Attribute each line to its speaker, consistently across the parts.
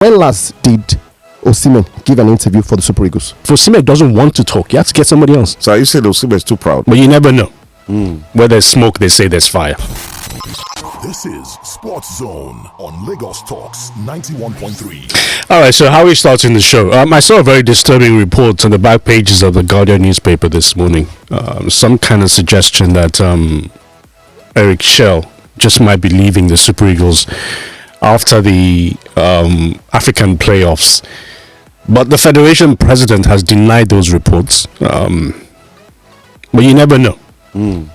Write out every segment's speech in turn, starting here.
Speaker 1: When last did Osimhen give an interview for the Super Eagles?
Speaker 2: If Osimhen doesn't want to talk, you have to get somebody else.
Speaker 3: So you said Osimhen is too proud.
Speaker 2: But you never know. Where there's smoke, they say there's fire.
Speaker 4: This is Sports Zone on Lagos Talks 91.3.
Speaker 2: All right, so how are we starting the show? I saw a very disturbing report on the back pages of the Guardian newspaper this morning. Some kind of suggestion that Eric Chelle just might be leaving the Super Eagles after the African playoffs. But the Federation president has denied those reports. But you never know.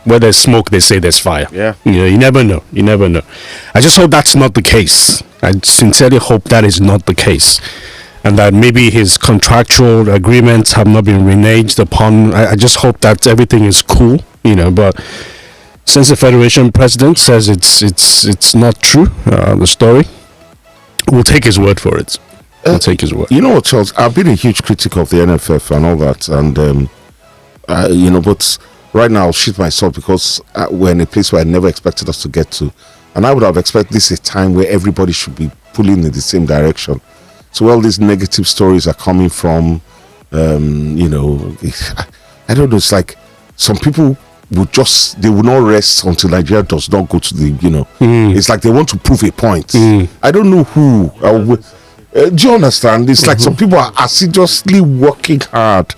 Speaker 2: Where there's smoke, they say there's fire.
Speaker 3: Yeah.
Speaker 2: You never know. You never know. I just hope that's not the case. I sincerely hope that is not the case. And that maybe his contractual agreements have not been reneged upon. I just hope that everything is cool, but since the Federation president says it's not true, the story, we'll take his word for it. We'll take his word.
Speaker 3: You know what, Charles? I've been a huge critic of the NFF and all that, and but right now I'll shoot myself because we're in a place where I never expected us to get to, and I would have expected this a time where everybody should be pulling in the same direction. So all these negative stories are coming from, I don't know. It's like some people they will not rest until Nigeria does not go to the, it's like they want to prove a point. I don't know who. Do you understand? It's like some people are assiduously working hard.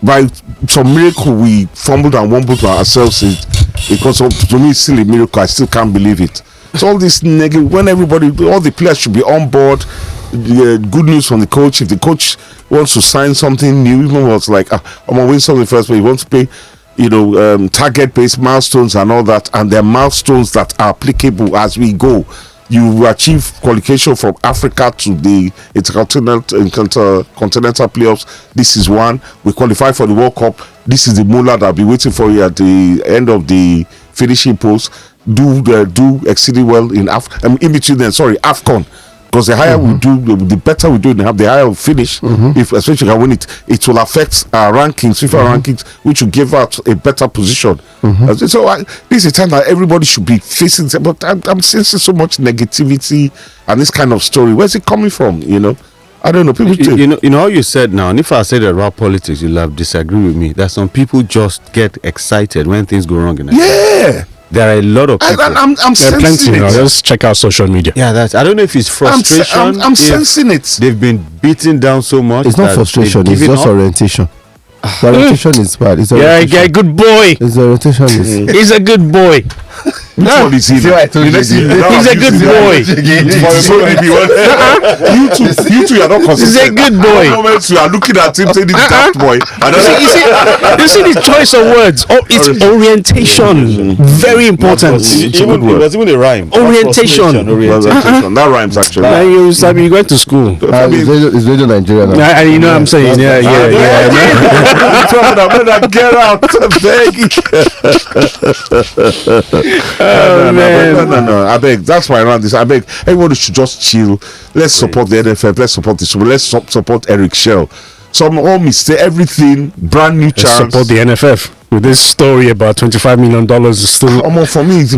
Speaker 3: By some miracle we fumbled and wumbled to ourselves. Because to me it's still a miracle. I still can't believe it. So all this negative, when all the players should be on board. Good news from the coach. If the coach wants to sign something new, even was like, I'm gonna win something first, but he wants to pay, target-based milestones and all that, and there are milestones that are applicable as we go. You achieve qualification from Africa to the intercontinental playoffs. This is one. We qualify for the World Cup. This is the moolah that will be waiting for you at the end of the finishing post. Do exceedingly well in in between then. AFCON. Because the higher we do, the better we do, the higher we finish. If especially when it will affect our rankings, FIFA rankings, which will give out a better position. So this is a time that everybody should be facing. But I'm sensing so much negativity and this kind of story. Where's it coming from? I don't know. People
Speaker 5: you know how you said now, and if I said about politics, you'll have disagree with me. That some people just get excited when things go wrong in Nigeria.
Speaker 3: Yeah.
Speaker 5: There are a lot of people.
Speaker 3: I'm sensing it.
Speaker 2: Just check out social media.
Speaker 5: Yeah, I don't know if it's frustration.
Speaker 3: I'm sensing it.
Speaker 5: They've been beaten down so much.
Speaker 1: It's not frustration. It's just orientation. The orientation is bad.
Speaker 2: Yeah, good boy.
Speaker 1: His orientation is.
Speaker 2: He's a good boy.
Speaker 3: Which one is he?
Speaker 2: He's a good boy.
Speaker 3: You two are not consistent.
Speaker 2: He's a good boy.
Speaker 3: Moments you are looking at him saying this daft boy.
Speaker 2: You see the choice of words. It's orientation. Very important.
Speaker 5: It was even a rhyme.
Speaker 2: Orientation.
Speaker 3: That rhymes actually.
Speaker 2: You went to school.
Speaker 1: It's Radio Nigeria now.
Speaker 2: And you know what I'm saying? Yeah.
Speaker 3: Get out. No. I beg. That's why around this. I beg. Everybody should just chill. Let's support the NFF. Let's support this. Let's support Eric Chelle. Some all mistake everything. Brand new chance.
Speaker 2: Support the NFF. With this story about $25 million is still.
Speaker 3: For me, it's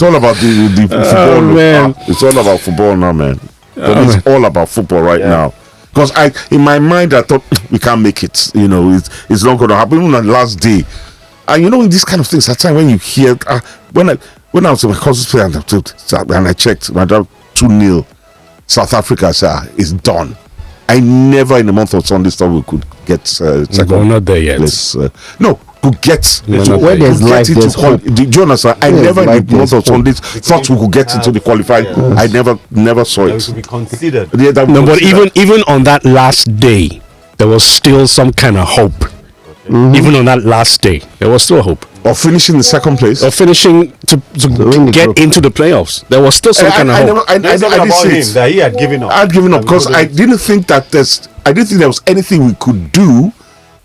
Speaker 3: all about the football.
Speaker 2: Man.
Speaker 3: It's all about football now, man. It's all about football right now. Because in my mind, I thought we can't make it. It's not going to happen. Even on the last day. And in these kind of things, at times when you hear, when I was in my cousin's play and I checked, my dad 2-0, South Africa, I said, it's done. I never in the month of Sunday thought we could get second.
Speaker 2: We're not there yet.
Speaker 3: Could get.
Speaker 1: Where there's life, there's hope.
Speaker 3: Do you understand? I never in the month of Sunday thought we could get into the qualified. I never saw it.
Speaker 5: To be considered.
Speaker 2: But even on that last day, there was still some kind of hope. Even on that last day, there was still hope
Speaker 3: of finishing in second place,
Speaker 2: or finishing to get into the playoffs. There was still some kind of hope.
Speaker 5: I didn't say that he had given up.
Speaker 3: I had given up because I didn't think there was anything we could do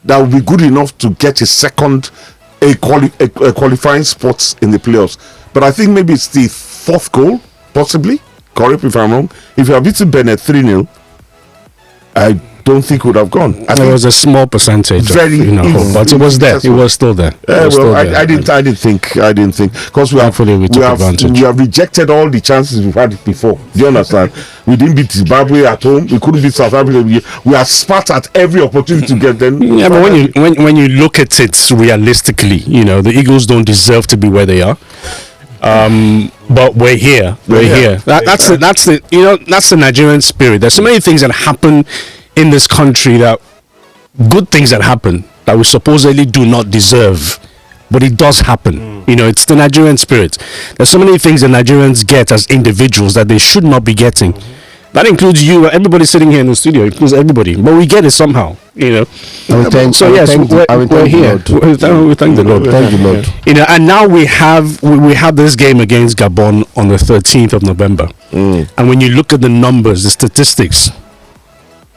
Speaker 3: that would be good enough to get a qualifying spot in the playoffs. But I think maybe it's the fourth goal, possibly. Correct me if I'm wrong. If you have beaten Benin 3-0, I don't think would have gone.
Speaker 2: There was a small percentage, but it was there. It was still there.
Speaker 3: I didn't think because we have rejected all the chances we've had before. Do you understand? We didn't beat Zimbabwe at home. We couldn't beat South Africa. We are spat at every opportunity to get them.
Speaker 2: Yeah, but when you look at it realistically, the Eagles don't deserve to be where they are. But we're here. That's the Nigerian spirit. There's so many things that happen in this country, good things that happen that we supposedly do not deserve, but it does happen. It's the Nigerian spirit. There's so many things that Nigerians get as individuals that they should not be getting. That includes you. Everybody sitting here in the studio includes everybody, but we get it somehow. We're here. We thank the Lord.
Speaker 1: Thank the Lord.
Speaker 2: And now we have this game against Gabon on the 13th of November. And when you look at the numbers, the statistics,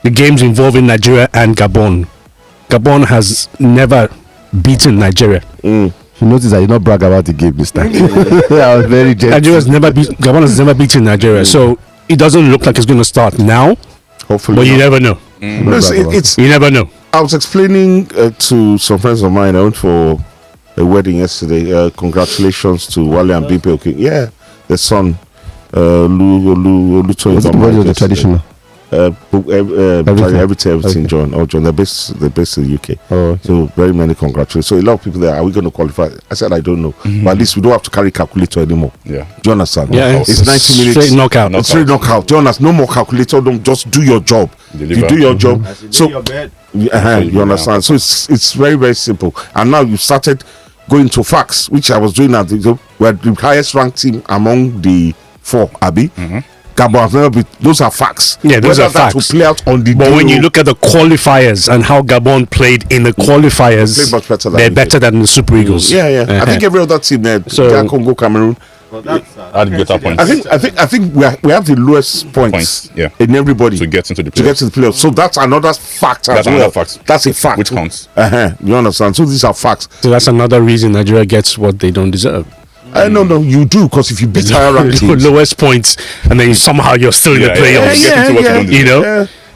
Speaker 2: the games involving Nigeria and Gabon has never beaten Nigeria.
Speaker 1: You notice I did not brag about the game this time. I was very gentle.
Speaker 2: Gabon has never beaten Nigeria, so it doesn't look like it's going to start now.
Speaker 3: Hopefully,
Speaker 2: but you never know. You never know.
Speaker 3: I was explaining to some friends of mine. I went for a wedding yesterday. Congratulations to Wale and Bimpe. Okay, yeah, the son, Lu.
Speaker 1: Was it the traditional?
Speaker 3: Everything, John. They're based in the UK. So very many congratulations. So a lot of people there. Are we going to qualify? I said I don't know, but at least we don't have to carry calculator anymore.
Speaker 5: Yeah.
Speaker 3: Do you understand?
Speaker 2: Yeah,
Speaker 3: it's 90 minutes.
Speaker 2: Straight knockout.
Speaker 3: It's straight knockout. Do you understand? No more calculator. Don't just do your job. You do your job. So you understand. So it's very, very simple. And now you started going to facts, which I was doing at we're the highest ranked team among the 4. Abi. Gabon has never been. Those are facts.
Speaker 2: Yeah, those are facts.
Speaker 3: To play out on the
Speaker 2: but when you look at the qualifiers and how Gabon played in the qualifiers, they're better than the Super Eagles.
Speaker 3: Yeah. I think every other team there, Congo, Cameroon.
Speaker 5: I
Speaker 3: think we have the lowest points in everybody
Speaker 5: to get into the playoffs.
Speaker 3: So that's another fact. That's a fact.
Speaker 5: Which counts.
Speaker 3: You understand? So these are facts.
Speaker 2: So that's another reason Nigeria gets what they don't deserve.
Speaker 3: No, you do, because if you beat higher ranked teams,
Speaker 2: lowest points, and then somehow you're still in the playoffs.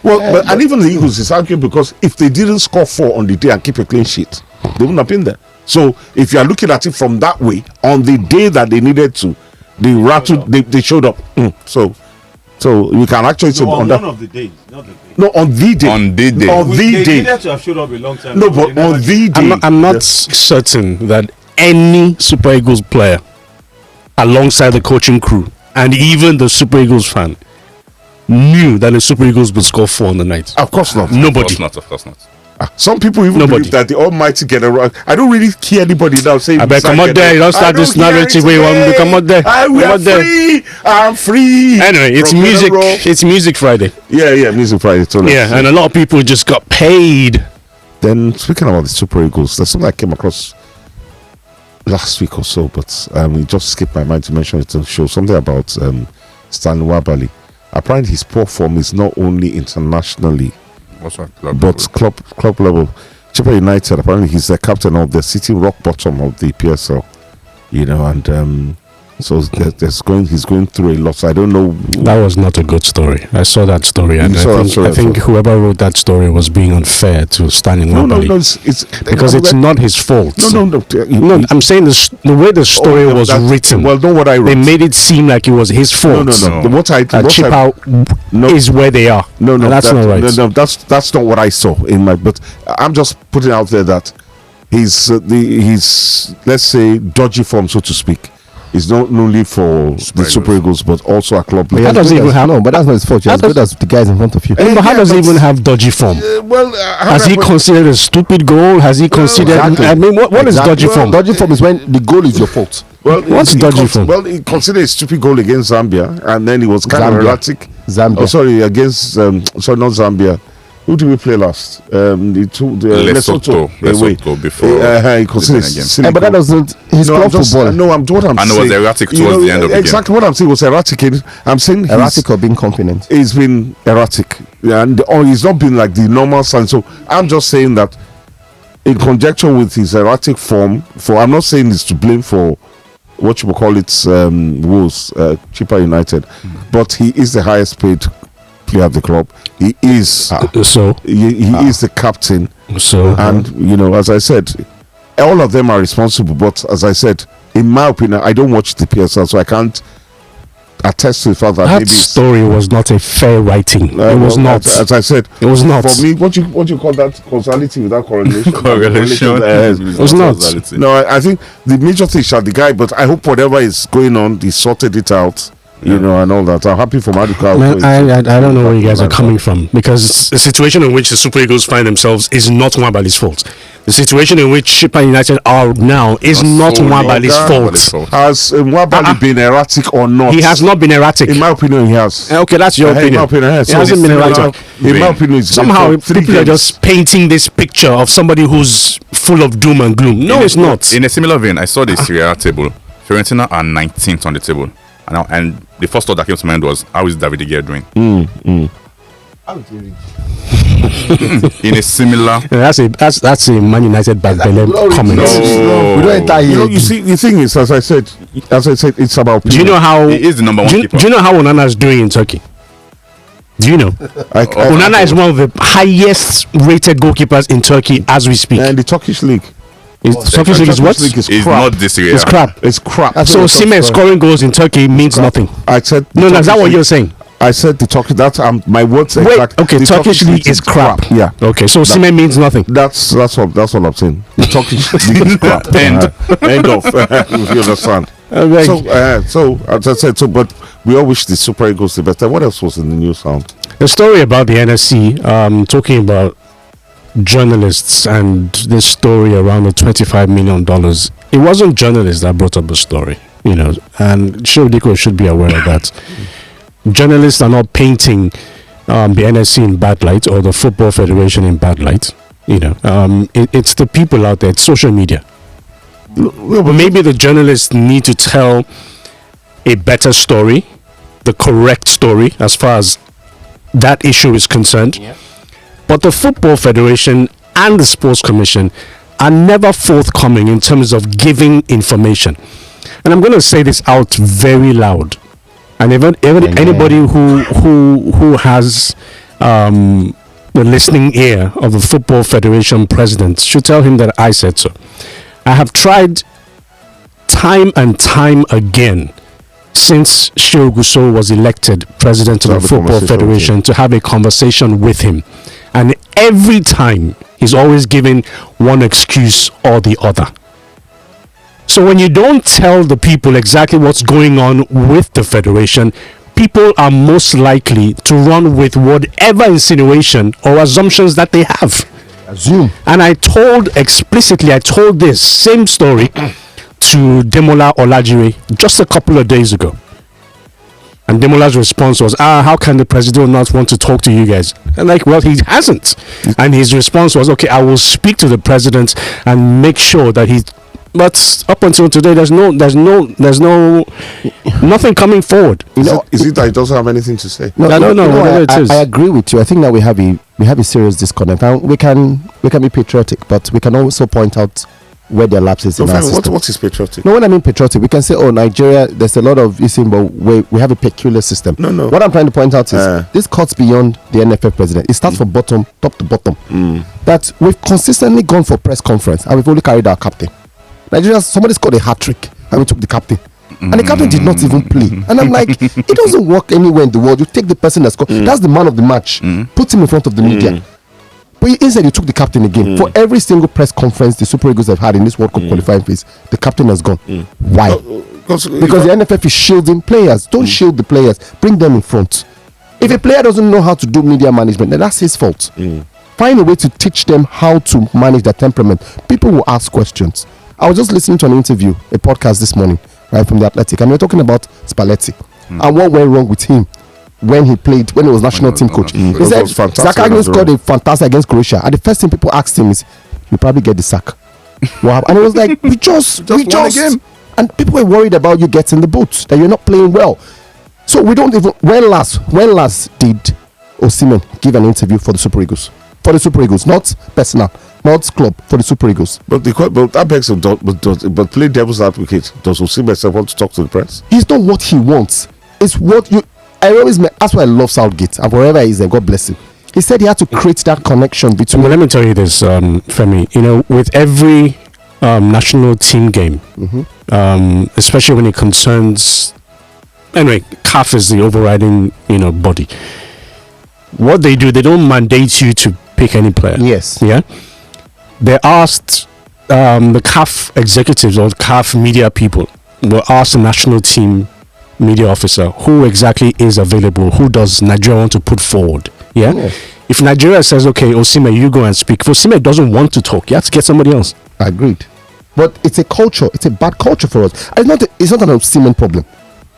Speaker 3: But and even the Eagles is arguing because if they didn't score 4 on the day and keep a clean sheet, they wouldn't have been there. So if you are looking at it from that way, on the day that they needed to, they showed up. So you can actually say on that.
Speaker 5: Of the days, not the day.
Speaker 3: No, on the day.
Speaker 5: They needed to have showed up a long time.
Speaker 3: No, but on the day.
Speaker 2: I'm not certain that any Super Eagles player alongside the coaching crew and even the Super Eagles fan knew that the Super Eagles would score 4 on the night.
Speaker 3: Of course not.
Speaker 2: Nobody.
Speaker 5: Of course not.
Speaker 3: Some people even believe that the Almighty get around. I don't really hear anybody now saying,
Speaker 2: I bet come out there, you don't start this narrative where you want me to come out there.
Speaker 3: I'm free.
Speaker 2: Anyway, it's Music Friday.
Speaker 3: Yeah, Music Friday.
Speaker 2: And a lot of people just got paid.
Speaker 3: Then, speaking about the Super Eagles, there's something I came across last week or so, but it just skipped my mind to mention it to show something about Stanley Nwabali. Apparently his poor form is not only internationally but club level. Chipper United, apparently he's the captain of the sitting rock bottom of the PSL, and so he's going through a lot. So I don't know.
Speaker 2: That was not a good story. I saw that story, and I think whoever wrote that story was being unfair to Stanley Nwabali.
Speaker 3: No,
Speaker 2: it's not his fault. No. I'm saying the way the story was written.
Speaker 3: Well, not what I wrote.
Speaker 2: They made it seem like it was his fault.
Speaker 3: No.
Speaker 2: Chipper is where they are.
Speaker 3: No,
Speaker 2: that's not right.
Speaker 3: No, that's not what I saw in my. But I'm just putting out there that he's let's say dodgy form, so to speak. It's not only for the Super Eagles, but also a club.
Speaker 1: But that's not his fault. As good as the guys in front of you.
Speaker 2: But how does he even have dodgy form? Has he considered a stupid goal? Has he considered? Exactly. I mean, what is dodgy form?
Speaker 1: Dodgy form is when the goal is your fault.
Speaker 3: Well,
Speaker 2: what's dodgy form?
Speaker 3: Well, he considered a stupid goal against Zambia, and then he was kind of erratic.
Speaker 1: Zambia.
Speaker 3: Oh, sorry, against not Zambia. Who did we play last? Lesotho before. He considered
Speaker 1: but that doesn't. His club football.
Speaker 3: No, what I'm saying.
Speaker 5: Was erratic towards the end of the game.
Speaker 3: Exactly what I'm saying was erratic. I'm saying
Speaker 1: erratic or being confident.
Speaker 3: He's been erratic, and he's not been like the normal son. So I'm just saying that, in conjunction with his erratic form, I'm not saying it's to blame for what you would call it woes, Chipper United, but he is the highest paid play at the club. He is he is the captain. And as I said, all of them are responsible. But as I said, in my opinion, I don't watch the PSL, so I can't attest to the fact that
Speaker 2: story was not a fair writing. It was not.
Speaker 3: As I said,
Speaker 2: it was not.
Speaker 3: For me, what you call that causality without correlation?
Speaker 2: It was not.
Speaker 3: No, I think the major thing shall the guy, but I hope whatever is going on, he sorted it out. And all that. I'm happy for Maduka.
Speaker 2: I don't know where you guys are coming from, because the situation in which the Super Eagles find themselves is not Nwabali's fault. The situation in which Shippa United are now is not Nwabali's fault.
Speaker 3: Has Nwabali been erratic or not?
Speaker 2: He has not been erratic.
Speaker 3: In my opinion, he has.
Speaker 2: Okay, that's your opinion.
Speaker 3: In my opinion, he
Speaker 2: hasn't been erratic.
Speaker 3: In my opinion,
Speaker 2: somehow people are just painting this picture of somebody who's full of doom and gloom. No, it's not.
Speaker 6: In a similar vein, I saw the Serie A table. Fiorentina are 19th on the table. And the first thought that came to mind was, how is David De Gea doing? In a similar,
Speaker 2: that's a Man United bad comment.
Speaker 3: No. We don't enter here. You see, the thing is, as I said, it's about.
Speaker 2: Do you know how
Speaker 6: he is the number one keeper?
Speaker 2: Do you know how Onana is doing in Turkey? Do you know? Onana is one of the highest rated goalkeepers in Turkey as we speak.
Speaker 3: And the Turkish league.
Speaker 2: Turkish league is what?
Speaker 6: It's not this year.
Speaker 2: It's crap.
Speaker 3: It's crap.
Speaker 2: So Osimhen scoring goals in Turkey means nothing.
Speaker 3: I said
Speaker 2: no. Is that what you're saying?
Speaker 3: I said the Turkish. That's my words.
Speaker 2: Wait.
Speaker 3: Exact.
Speaker 2: Okay. The Turkish league is crap.
Speaker 3: Yeah.
Speaker 2: Okay. So Osimhen means nothing.
Speaker 3: That's what I'm saying. The Turkish league is crap. End of. You understand? So as I said, but we all wish the Super Eagles the best. What else was in the news?
Speaker 2: The story about the NSC, talking about journalists and this story around the $25 million. It wasn't journalists that brought up the story, and Shodiko should be aware of that. Journalists are not painting the NSC in bad light or the Football Federation in bad light. It's the people out there. It's social media. Maybe the journalists need to tell a better story, the correct story as far as that issue is concerned. Yeah. But the Football Federation and the Sports Commission are never forthcoming in terms of giving information. And I'm going to say this out very loud. And even anybody who has the listening ear of the Football Federation president should tell him that I said so. I have tried time and time again since Shioguso was elected president of the Football Federation to have a conversation with him. And every time he's always giving one excuse or the other. So when you don't tell the people exactly what's going on with the federation, people are most likely to run with whatever insinuation or assumptions that they have.
Speaker 1: Assume.
Speaker 2: And I told this same story to Demola Olajire just a couple of days ago. And Demola's response was, how can the president not want to talk to you guys? And well, he hasn't. And his response was, okay, I will speak to the president and make sure that he. But up until today, there's nothing coming forward.
Speaker 3: Is it that he doesn't have anything to say?
Speaker 2: No, I don't know whether it is.
Speaker 1: I agree with you. I think that we have a serious disconnect. And we can be patriotic, but we can also point out where there are lapses in our system.
Speaker 3: What is patriotic?
Speaker 1: No, when I mean patriotic, we can say, Nigeria, there's a lot of issues, but we have a peculiar system.
Speaker 3: No.
Speaker 1: What I'm trying to point out is this cuts beyond the NFF president. It starts from top to bottom. That we've consistently gone for press conference and we've only carried our captain. Nigeria, somebody scored a hat-trick and we took the captain. And the captain did not even play. And I'm like, it doesn't work anywhere in the world. You take the person that scored. That's the man of the match. Put him in front of the media. But instead, you took the captain again. For every single press conference the Super Eagles have had in this World Cup qualifying phase, the captain has gone. Why? Because the NFF is shielding players. Don't shield the players. Bring them in front. If a player doesn't know how to do media management, then that's his fault. Find a way to teach them how to manage their temperament. People will ask questions. I was just listening to an interview, a podcast this morning, right, from the Athletic, and we were talking about Spalletti and what went wrong with him when he was national team coach. He said Zaka scored a fantastic against Croatia, and the first thing people asked him is, "You probably get the sack." Wow. And it was like, we just and people were worried about you getting the boot, that you're not playing well. So we don't even. When last did Osimhen give an interview for the Super Eagles? For the Super Eagles, not personal, not club, for the Super Eagles.
Speaker 3: But that begs a doubt. But play devil's advocate. Does Osimhen want to talk to the press?
Speaker 1: It's not what he wants. It's what you. that's why I love Southgate, and wherever he is, God bless him. He said he had to create that connection between.
Speaker 2: Well, let me tell you this, Femi. You know, with every national team game, especially when it concerns, anyway, CAF is the overriding, body. What they do, they don't mandate you to pick any player.
Speaker 1: Yes.
Speaker 2: Yeah. They asked the CAF executives or CAF media people will ask the national team media officer who exactly is available, who does Nigeria want to put forward. Yeah. If Nigeria says, okay, Osimhen, you go and speak. If Osimhen doesn't want to talk, you have to get somebody else.
Speaker 1: Agreed. But it's a culture. It's a bad culture for us. It's not an Osimhen problem.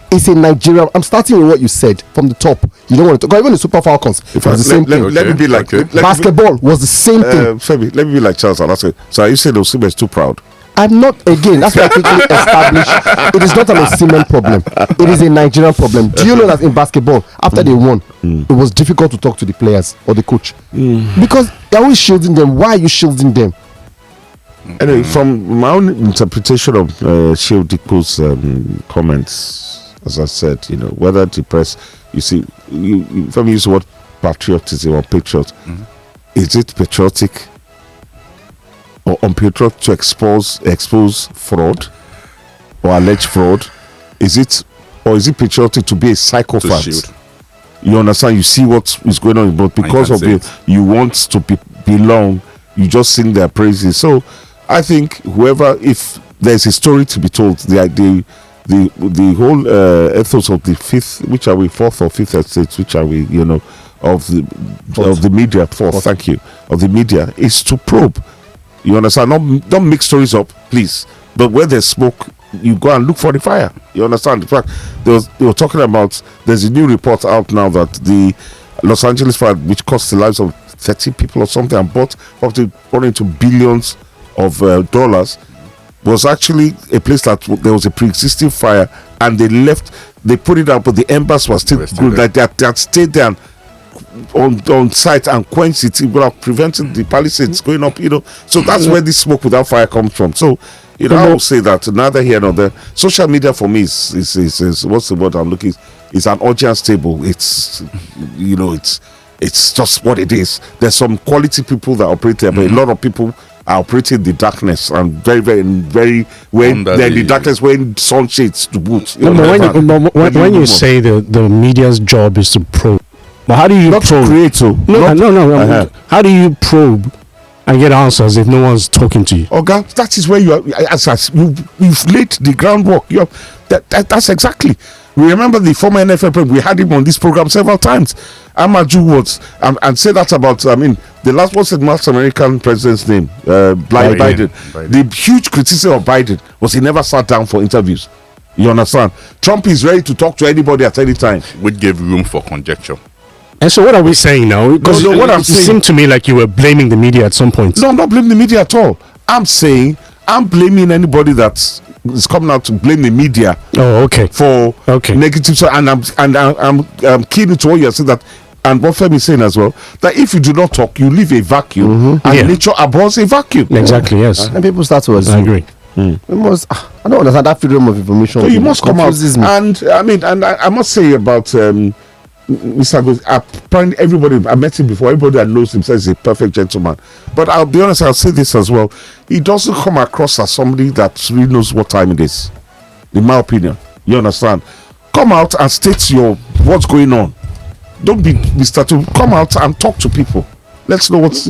Speaker 1: It's a Nigerian. I'm starting with what you said from the top. You don't want to talk. Even the Super Falcons, it was the same thing.
Speaker 3: Let me be like
Speaker 1: basketball was the same thing.
Speaker 3: Femi, let me be like Charles. So are you saying Osimhen is too proud?
Speaker 1: I'm not. Again, that's why I quickly established. It is not an Osimhen problem. It is a Nigerian problem. Do you know that in basketball, after they won, it was difficult to talk to the players or the coach because they're always shielding them. Why are you shielding them?
Speaker 3: Anyway, from my own interpretation of Shehu Dikko's comments, as I said, whether the press, you see, if I'm using what patriotism or patriot, is it patriotic or unpatriotic to expose fraud or alleged fraud? Is it patriotic to be a psychopath? You understand? You see what is going on, but because of it, you want to belong, you just sing their praises. So I think if there's a story to be told, the whole ethos of the fourth or fifth estate, which are we, of the media, thank you, of the media, is to probe. You understand? Don't mix stories up, please. But where there's smoke, you go and look for the fire. You understand? In fact, they were talking about, there's a new report out now that the Los Angeles fire, which cost the lives of 30 people or something, and brought into billions of dollars, was actually a place that there was a pre-existing fire, and they put it out, but the embers were still good. Like they had stayed there on site and quenched it without preventing the palisades going up. So that's where this smoke without fire comes from. So I will say that neither here nor there. Social media for me is what's the word I'm looking? Is an audience table. It's it's just what it is. There's some quality people that operate there, but a lot of people are operating the darkness and very, very, very when they're in the darkness wearing sunshades to boot.
Speaker 2: When you say the media's job is to probe, but how do you probe? How do you probe and get answers if no one's talking to you?
Speaker 3: Okay, that is where you are. You've laid the groundwork. That's exactly. We remember the former NFL president. We had him on this program several times. Amaju was and say that about. The last was the North American president's name, Biden. The huge criticism of Biden was he never sat down for interviews. You understand? Trump is ready to talk to anybody at any time,
Speaker 6: which gave room for conjecture.
Speaker 2: And so what are we saying now? Because it seemed to me like you were blaming the media at some point.
Speaker 3: No, I'm not blaming the media at all. I'm saying I'm blaming anybody that is coming out to blame the media.
Speaker 2: Oh, okay.
Speaker 3: For negative. So, and I'm keen to what you're saying, that, and what Femi is saying as well, that if you do not talk, you leave a vacuum, and nature abhors a vacuum.
Speaker 2: Exactly. Yes.
Speaker 1: And people start to assume.
Speaker 2: I agree.
Speaker 1: I don't understand that freedom of information.
Speaker 3: So you must come out. And I must say about Mr. Goes, apparently everybody, I met him before, everybody that knows him says he's a perfect gentleman. But I'll be honest, I'll say this as well. He doesn't come across as somebody that really knows what time it is. In my opinion. You understand? Come out and state what's going on. Don't be Mr. To come out and talk to people. Let's know what's,